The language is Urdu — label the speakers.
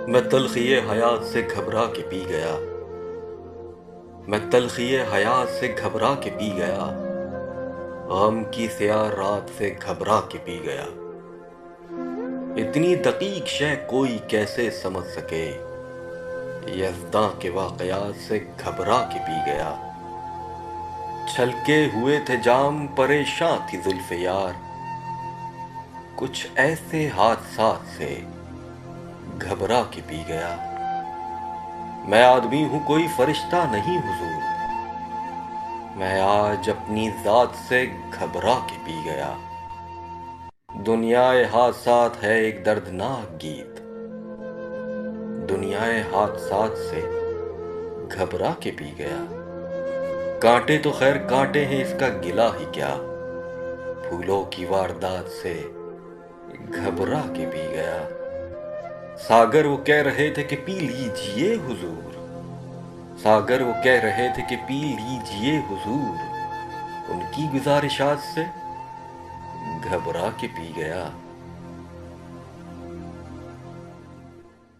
Speaker 1: میں تلخی حیات سے گھبرا کے پی گیا، میں تلخی حیات سے گھبرا کے پی گیا، غم کی سیاہ رات سے گھبرا کے پی گیا۔ اتنی دقیق شے کوئی کیسے سمجھ سکے، یزداں کے واقعات سے گھبرا کے پی گیا۔ چھلکے ہوئے تھے جام، پریشاں تھی زلف یار، کچھ ایسے حادثات سے گھبرا کے پی گیا۔ میں آدمی ہوں کوئی فرشتہ نہیں حضور، میں آج اپنی ذات سے گھبرا کے پی گیا۔ دنیا حادثات ہے ایک دردناک گیت، دنیا حادثات سے گھبرا کے پی گیا۔ کانٹے تو خیر کانٹے ہیں، اس کا گلہ ہی کیا، پھولوں کی واردات سے گھبرا کے پی گیا۔ ساگر وہ کہہ رہے تھے کہ پی لیجئے حضور، ساگر وہ کہہ رہے تھے کہ پی لیجئے حضور، ان کی گزارشات سے گھبرا کے پی گیا۔